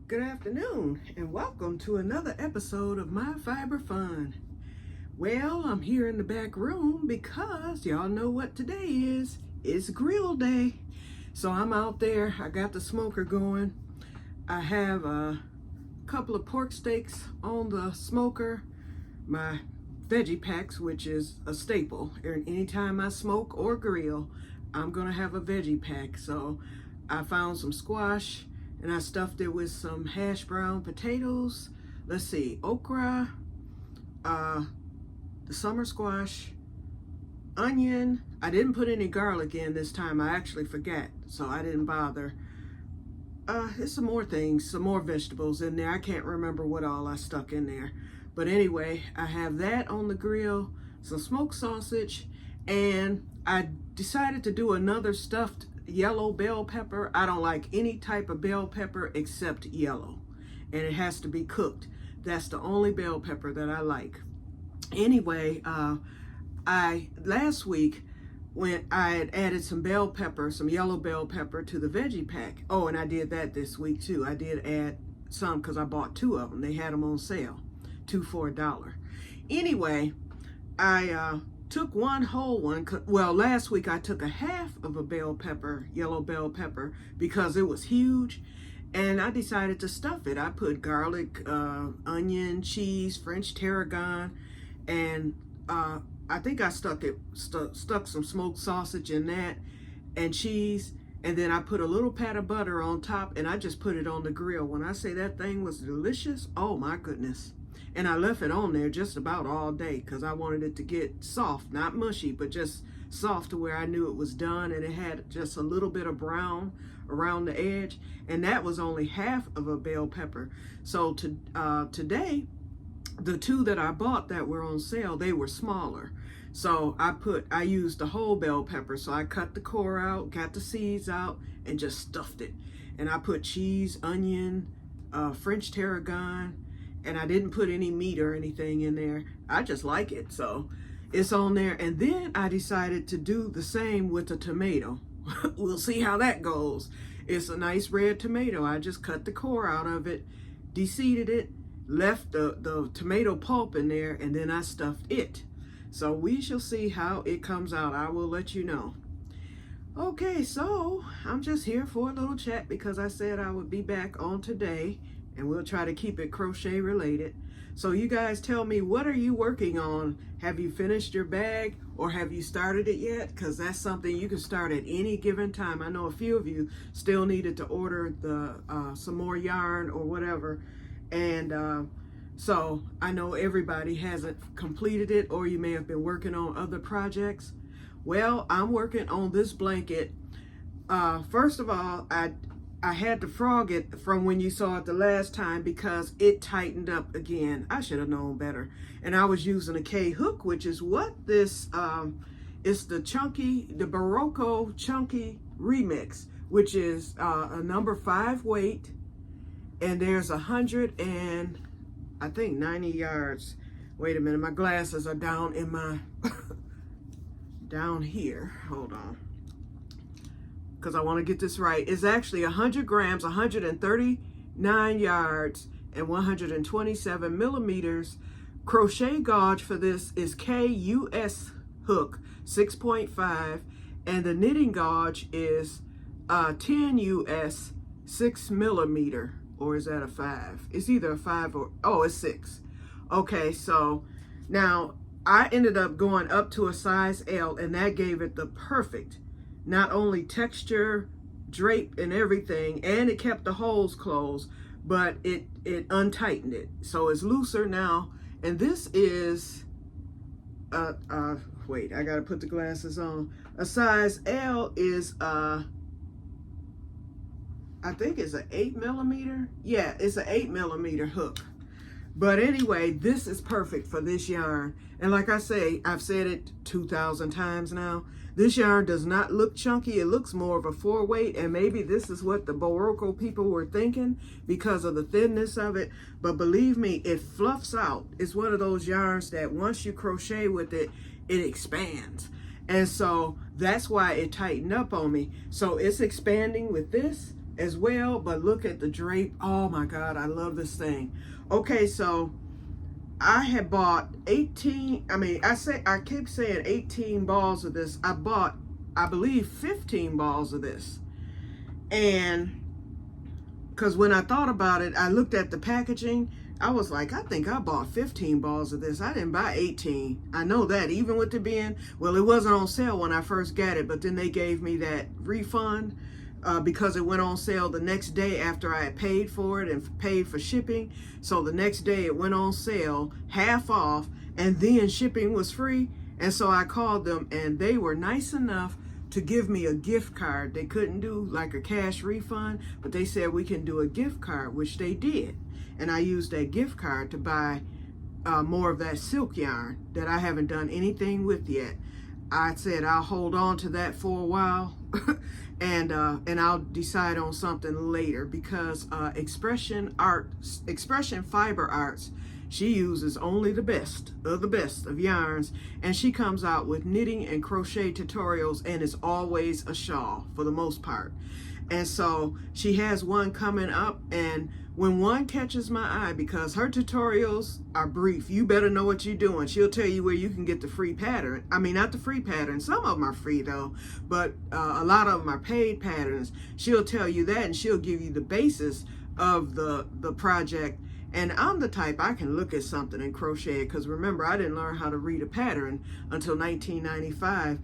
Good afternoon and welcome to another episode of My Fiber Fun. Well, I'm here in the back room because y'all know what today is. It's grill day. So I'm out there. I got the smoker going. I have a couple of pork steaks on the smoker. My veggie packs, which is a staple. Anytime I smoke or grill, I'm gonna have a veggie pack. So I found some squash and I stuffed it with some hash brown potatoes. Let's see, okra, the summer squash, onion. I didn't put any garlic in this time. I actually forgot, so I didn't bother. There's some more things, some more vegetables in there. I can't remember what all I stuck in there. But anyway, I have that on the grill, some smoked sausage, and I decided to do another stuffed yellow bell pepper. I don't like any type of bell pepper except yellow, and it has to be cooked. That's the only bell pepper that I like. Anyway, last week when I had added some bell pepper, some yellow bell pepper to the veggie pack. Oh, and I did that this week too. I did add some because I bought two of them. They had them on sale, 2 for $1. Anyway, I took one whole one. Well, last week I took a half of a bell pepper, yellow bell pepper, because it was huge, and I decided to stuff it. I put garlic, onion, cheese, French tarragon, and I think I stuck some smoked sausage in that, and cheese, and then I put a little pat of butter on top, and I just put it on the grill. When I say that thing was delicious, oh my goodness. And I left it on there just about all day because I wanted it to get soft, not mushy, but just soft to where I knew it was done, and it had just a little bit of brown around the edge, and that was only half of a bell pepper. So today, the two that I bought that were on sale, they were smaller. So I used the whole bell pepper. So I cut the core out, got the seeds out, and just stuffed it. And I put cheese, onion, French tarragon, and I didn't put any meat or anything in there. I just like it, so it's on there. And then I decided to do the same with the tomato. We'll see how that goes. It's a nice red tomato. I just cut the core out of it, de-seeded it, left the tomato pulp in there, and then I stuffed it. So we shall see how it comes out. I will let you know. Okay, so I'm just here for a little chat because I said I would be back on today, and we'll try to keep it crochet related. So you guys tell me, what are you working on? Have you finished your bag, or have you started it yet? Because that's something you can start at any given time. I know a few of you still needed to order some more yarn or whatever. And so I know everybody hasn't completed it, or you may have been working on other projects. Well, I'm working on this blanket. First of all, I had to frog it from when you saw it the last time because it tightened up again. I should have known better. And I was using a K hook, which is what this, it's the Berroco Chunky Remix, which is a number 5 weight. And there's 100 and I think 90 yards. Wait a minute, my glasses are down in my, down here. Hold on. Because I want to get this right. It's actually 100 grams, 139 yards, and 127 millimeters. Crochet gauge for this is KUS hook 6.5, and the knitting gauge is 10 US 6 millimeter, or is that a 5? It's either a 5 or, oh, it's 6. Okay, so now I ended up going up to a size L, and that gave it the perfect, not only texture, drape, and everything, and it kept the holes closed, but it untightened it. So it's looser now. And this is, wait, I gotta put the glasses on. A size L is, I think it's an 8 millimeter. Yeah, it's an 8 millimeter hook. But anyway, this is perfect for this yarn. And like I say, I've said it 2,000 times now. This yarn does not look chunky. It looks more of a 4 weight, and maybe this is what the Berroco people were thinking because of the thinness of it. But believe me, it fluffs out. It's one of those yarns that once you crochet with it, it expands. And so that's why it tightened up on me. So it's expanding with this. as well. But look at the drape. Oh my God, I love this thing. Okay, so I had bought 18, I keep saying 18 balls of this. I bought, I believe, 15 balls of this. And because when I thought about it, I looked at the packaging. I was like, I think I bought 15 balls of this. I didn't buy 18. I know that, even with it being, well, it wasn't on sale when I first got it, but then they gave me that refund because it went on sale the next day after I had paid for it and paid for shipping. So the next day it went on sale, half off, and then shipping was free. And so I called them, and they were nice enough to give me a gift card. They couldn't do like a cash refund, but they said we can do a gift card, which they did. And I used that gift card to buy more of that silk yarn that I haven't done anything with yet. I said I'll hold on to that for a while and I'll decide on something later, because Expression Fiber Arts, she uses only the best of yarns, and she comes out with knitting and crochet tutorials, and it's always a shawl for the most part. And so she has one coming up, and when one catches my eye, because her tutorials are brief, you better know what you're doing. She'll tell you where you can get the free pattern. I mean, not the free pattern. Some of them are free though, but a lot of them are paid patterns. She'll tell you that, and she'll give you the basis of the project. And I'm the type, I can look at something and crochet it, because remember, I didn't learn how to read a pattern until 1995.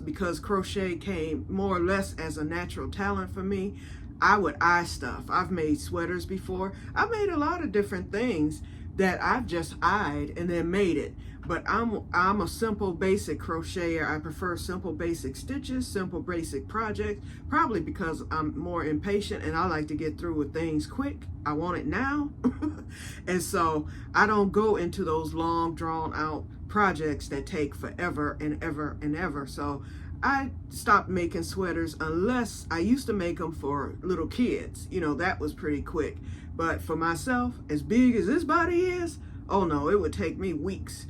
Because crochet came more or less as a natural talent for me, I would eye stuff. I've made sweaters before. I've made a lot of different things that I've just eyed and then made it. But I'm a simple basic crocheter. I prefer simple basic stitches, simple basic projects, probably because I'm more impatient and I like to get through with things quick. I want it now. And so I don't go into those long drawn out projects that take forever and ever and ever. So I stopped making sweaters, unless I used to make them for little kids. You know, that was pretty quick. But for myself, as big as this body is, oh no, it would take me weeks,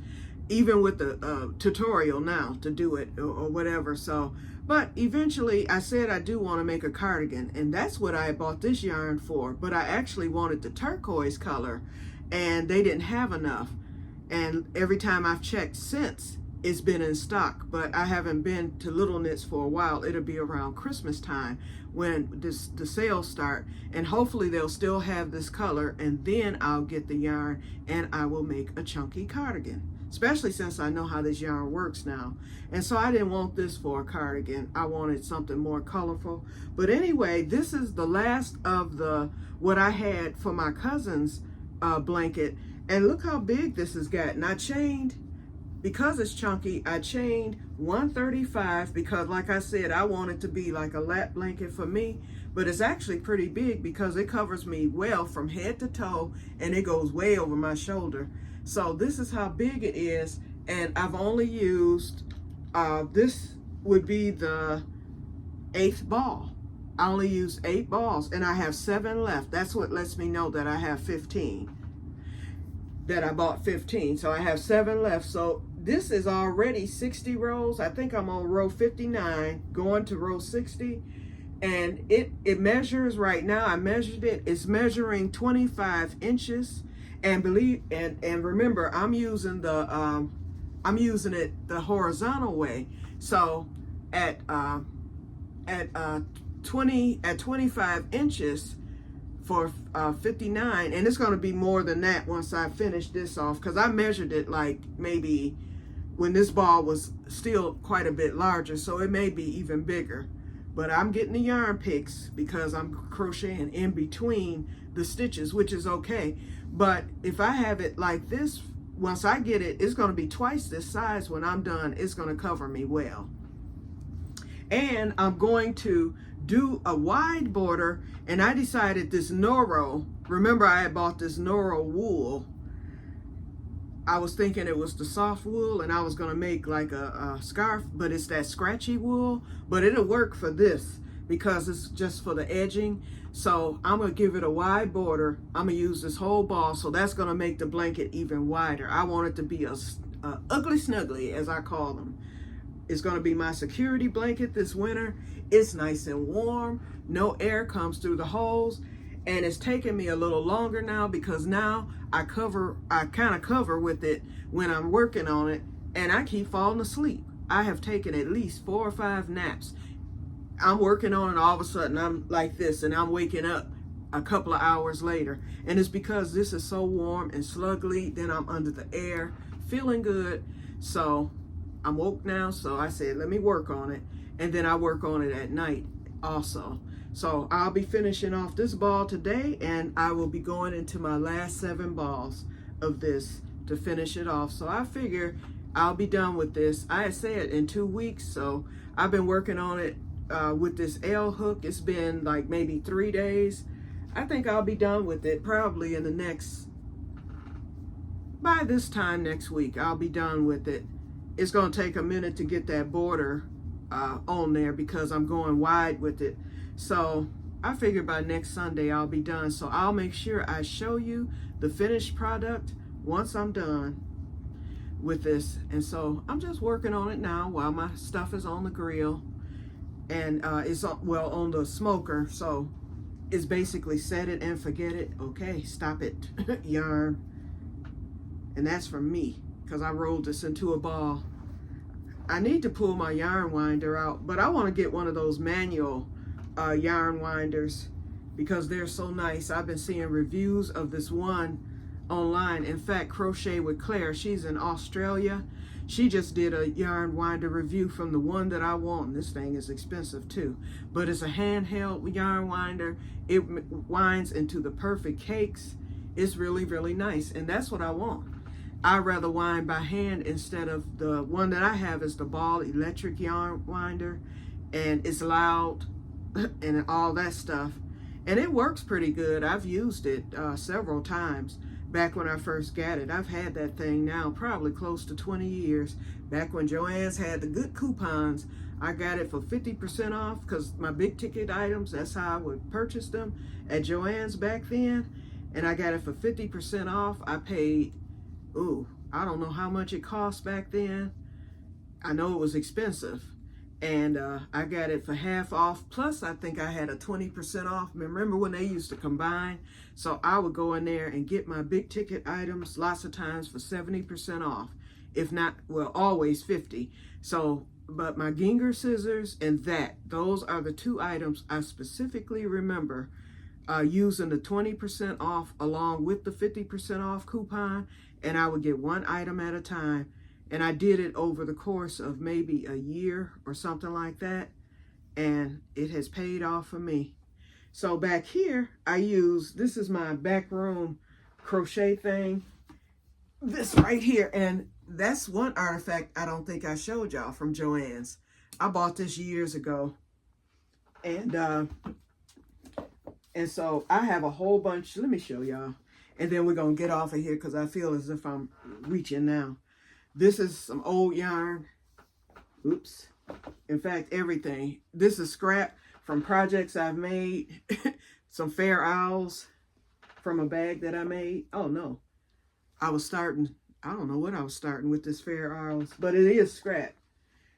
even with the tutorial now to do it or whatever. So, but eventually I said I do want to make a cardigan, and that's what I bought this yarn for. But I actually wanted the turquoise color, and they didn't have enough. And every time I've checked since, it's been in stock, but I haven't been to Little Knits for a while. It'll be around Christmas time when the sales start, and hopefully they'll still have this color, and then I'll get the yarn and I will make a chunky cardigan, especially since I know how this yarn works now. And so I didn't want this for a cardigan. I wanted something more colorful. But anyway, this is the last of what I had for my cousin's blanket, and look how big this has gotten. I chained, because it's chunky, I chained 135, because like I said, I want it to be like a lap blanket for me, but it's actually pretty big because it covers me well from head to toe, and it goes way over my shoulder. So this is how big it is, and I've only used, this would be the 8th ball. I only used 8 balls, and I have 7 left. That's what lets me know that I have 15, that I bought 15. So I have 7 left. So this is already 60 rows. I think I'm on row 59 going to row 60, and it measures right now. I measured it. It's measuring 25 inches, and remember, I'm using it the horizontal way. So at 25 inches for 59, and it's going to be more than that once I finish this off, because I measured it like maybe when this ball was still quite a bit larger, so it may be even bigger. But I'm getting the yarn picks because I'm crocheting in between the stitches, which is okay. But if I have it like this, once I get it, it's going to be twice this size. When I'm done, it's going to cover me well. And I'm going to do a wide border, and I decided this Noro, remember I had bought this Noro wool. I was thinking it was the soft wool, and I was going to make like a scarf, but it's that scratchy wool. But it'll work for this because it's just for the edging. So I'm going to give it a wide border. I'm going to use this whole ball, so that's going to make the blanket even wider. I want it to be a ugly snuggly, as I call them. It's going to be my security blanket this winter. It's nice and warm. No air comes through the holes. And it's taking me a little longer now because now I kind of cover with it when I'm working on it, and I keep falling asleep. I have taken at least 4 or 5 naps. I'm working on it, all of a sudden I'm like this, and I'm waking up a couple of hours later. And it's because this is so warm and sluggly. Then I'm under the air, feeling good. So I'm woke now, so I said, let me work on it. And then I work on it at night also. So I'll be finishing off this ball today, and I will be going into my last 7 balls of this to finish it off. So I figure I'll be done with this. I had said in 2 weeks, so I've been working on it with this L hook. It's been like maybe 3 days. I think I'll be done with it probably in the next, by this time next week, I'll be done with it. It's going to take a minute to get that border on there because I'm going wide with it. So I figure by next Sunday I'll be done. So I'll make sure I show you the finished product once I'm done with this. And so I'm just working on it now while my stuff is on the grill, and it's on the smoker. So it's basically set it and forget it. Okay, stop it. Yarn. And that's from me because I rolled this into a ball. I need to pull my yarn winder out, but I want to get one of those manual yarn winders because they're so nice. I've been seeing reviews of this one online. In fact, Crochet with Claire, she's in Australia. She just did a yarn winder review from the one that I want. This thing is expensive too, but it's a handheld yarn winder. It winds into the perfect cakes. It's really, really nice, and that's what I want. I'd rather wind by hand instead of the one that I have is the Ball electric yarn winder, and it's loud and all that stuff, and it works pretty good. I've used it several times back when I first got it. I've had that thing now probably close to 20 years. Back when Joann's had the good coupons, I got it for 50% off because my big ticket items, that's how I would purchase them at Joann's back then, and I got it for 50% off. I paid, I don't know how much it cost back then. I know it was expensive. And I got it for half off. Plus, I think I had a 20% off. Remember when they used to combine? So I would go in there and get my big ticket items lots of times for 70% off. If not, well, always 50. So, but my Gingher scissors and those are the 2 items I specifically remember using the 20% off along with the 50% off coupon. And I would get 1 item at a time. And I did it over the course of maybe a year or something like that. And it has paid off for me. So back here, this is my back room crochet thing. This right here. And that's one artifact I don't think I showed y'all from Joann's. I bought this years ago. And so I have a whole bunch. Let me show y'all. And then we're going to get off of here because I feel as if I'm reaching now. This is some old yarn. Oops. In fact, everything. This is scrap from projects I've made. Some fair owls from a bag that I made. Oh, no. I don't know what I was starting with this fair owls, but it is scrap.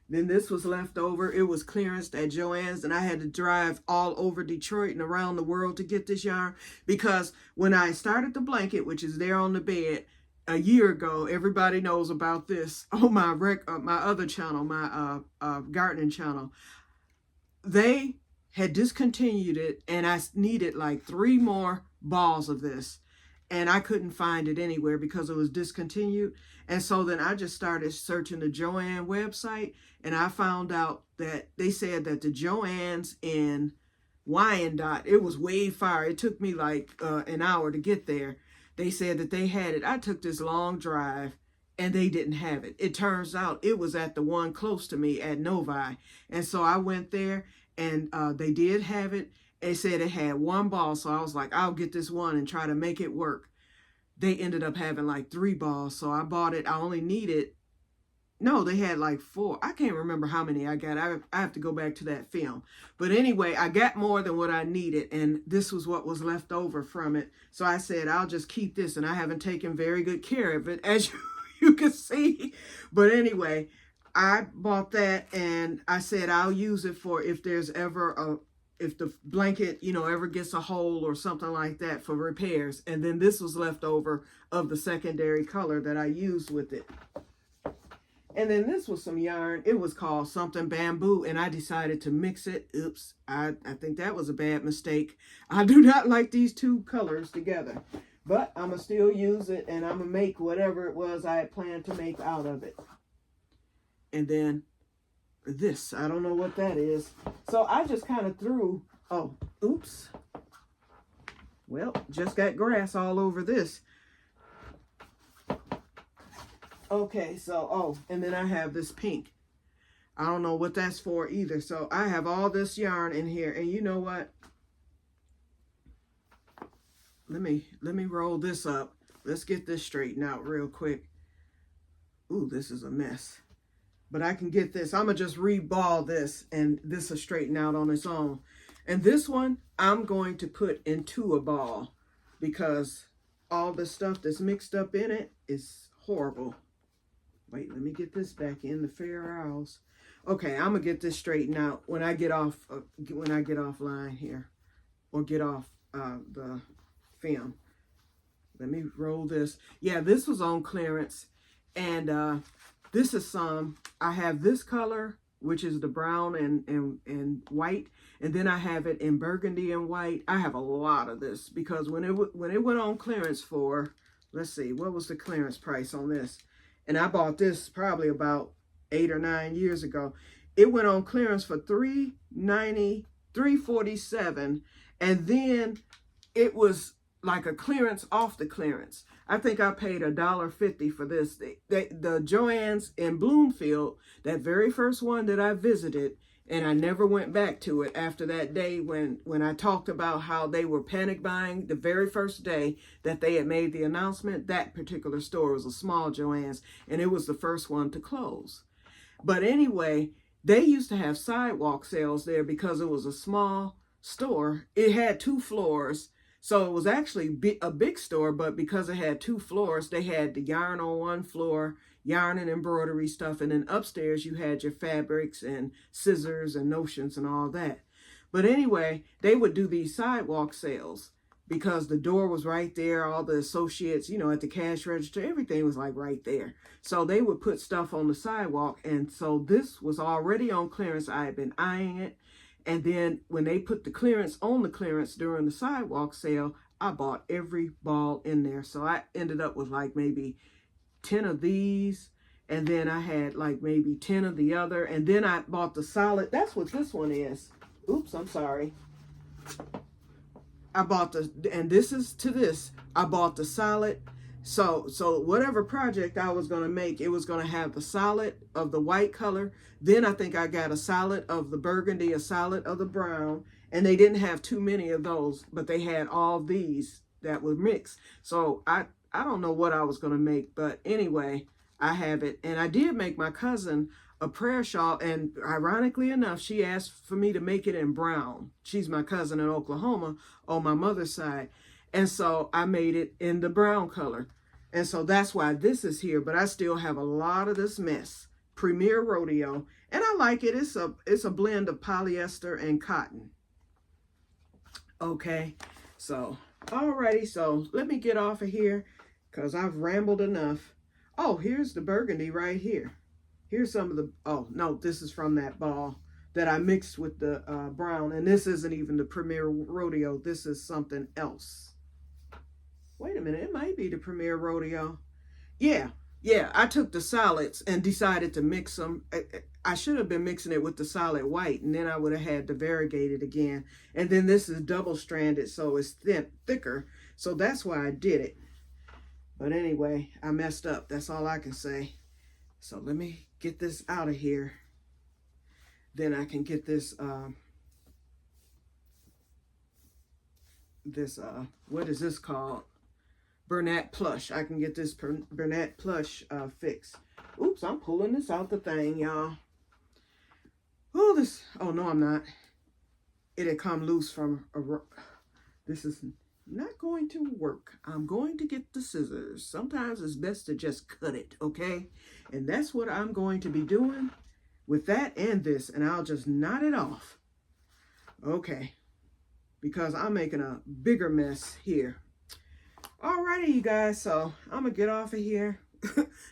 Then this was left over. It was clearanced at Joann's, and I had to drive all over Detroit and around the world to get this yarn because when I started the blanket, which is there on the bed, a year ago, everybody knows about this on my other channel, my gardening channel. They had discontinued it, and I needed like 3 more balls of this, and I couldn't find it anywhere because it was discontinued. And so then I just started searching the Joann website, and I found out that they said that the Joann's in Wyandotte, it was way far. It took me like an hour to get there. They said that they had it. I took this long drive and they didn't have it. It turns out it was at the one close to me at Novi. And so I went there and they did have it. They said it had 1 ball. So I was like, I'll get this one and try to make it work. They ended up having like 3 balls. So I bought it. I only needed, no, they had like 4. I can't remember how many I got. I have to go back to that film. But anyway, I got more than what I needed. And this was what was left over from it. So I said, I'll just keep this. And I haven't taken very good care of it, as you can see. But anyway, I bought that, and I said I'll use it for if there's ever if the blanket, you know, ever gets a hole or something like that for repairs. And then this was left over of the secondary color that I used with it. And then this was some yarn. It was called something bamboo, and I decided to mix it. Oops, I think that was a bad mistake. I do not like these two colors together, but I'm going to still use it, and I'm going to make whatever it was I had planned to make out of it. And then this, I don't know what that is. So I just kind of threw, oh, oops. Well, just got grass all over this. Okay, so, oh, and then I have this pink. I don't know what that's for either. So I have all this yarn in here. And you know what? Let me roll this up. Let's get this straightened out real quick. Ooh, this is a mess. But I can get this. I'm going to just reball this, and this will straighten out on its own. And this one, I'm going to put into a ball because all the stuff that's mixed up in it is horrible. Wait, let me get this back in the Fair Isles. Okay, I'm gonna get this straightened out when I get off offline here, or get off the film. Let me roll this. Yeah, this was on clearance, and this is some. I have this color, which is the brown and white, and then I have it in burgundy and white. I have a lot of this because when it went on clearance for, let's see, what was the clearance price on this? And I bought this probably about 8 or 9 years ago. It went on clearance for $3.90, $3.47, and then it was like a clearance off the clearance. I think I paid $1.50 for this. The Joann's in Bloomfield, that very first one that I visited, and I never went back to it after that day when I talked about how they were panic buying the very first day that they had made the announcement. That particular store was a small Joann's, and it was the first one to close. But anyway, they used to have sidewalk sales there because it was a small store. It had 2 floors. So it was actually a big store, but because it had 2 floors, they had the yarn on one floor, yarn and embroidery stuff, and then upstairs you had your fabrics and scissors and notions and all that. But anyway, they would do these sidewalk sales because the door was right there. All the associates, you know, at the cash register, everything was like right there. So they would put stuff on the sidewalk. And so this was already on clearance. I had been eyeing it. And then when they put the clearance on the clearance during the sidewalk sale, I bought every ball in there. So I ended up with like maybe 10 of these. And then I had like maybe 10 of the other. And then I bought the solid. That's what this one is. Oops, I'm sorry. I bought the, and this is to this, I bought the solid. So whatever project I was going to make, it was going to have the solid of the white color. Then I think I got a solid of the burgundy, a solid of the brown. And they didn't have too many of those, but they had all these that were mixed. So I don't know what I was going to make, but anyway, I have it. And I did make my cousin a prayer shawl, and ironically enough, she asked for me to make it in brown. She's my cousin in Oklahoma on my mother's side. And so I made it in the brown color. And so that's why this is here, but I still have a lot of this mess. Premier Rodeo, and I like it. It's a blend of polyester and cotton. Okay, so alrighty, so let me get off of here because I've rambled enough. Oh, here's the burgundy right here. Here's some of the, oh no, this is from that ball that I mixed with the brown, and this isn't even the Premier Rodeo. This is something else. Wait a minute, it might be the Premier Rodeo. Yeah, I took the solids and decided to mix them. I should have been mixing it with the solid white, and then I would have had to variegate it again. And then this is double-stranded, so it's thicker. So that's why I did it. But anyway, I messed up. That's all I can say. So let me get this out of here. Then I can get this, what is this called? Bernat plush. I can get this Bernat plush fixed. Oops, I'm pulling this out the thing, y'all. Oh no, I'm not. It had come loose from this is, not going to work. I'm going to get the scissors. Sometimes it's best to just cut it, okay? And that's what I'm going to be doing with that and this, and I'll just knot it off. Okay, because I'm making a bigger mess here. Alrighty, you guys, so I'm gonna get off of here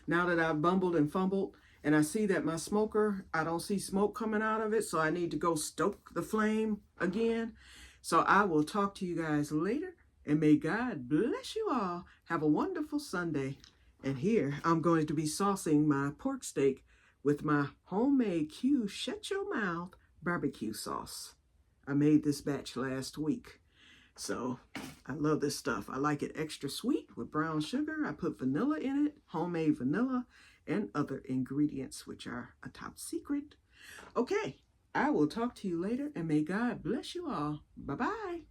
now that I've bumbled and fumbled, and I see that my smoker, I don't see smoke coming out of it, so I need to go stoke the flame again. So I will talk to you guys later, and may God bless you all. Have a wonderful Sunday. And here I'm going to be saucing my pork steak with my homemade Q Shut Your Mouth barbecue sauce. I made this batch last week. So I love this stuff. I like it extra sweet with brown sugar. I put vanilla in it, homemade vanilla, and other ingredients, which are a top secret. Okay, I will talk to you later, and may God bless you all. Bye-bye.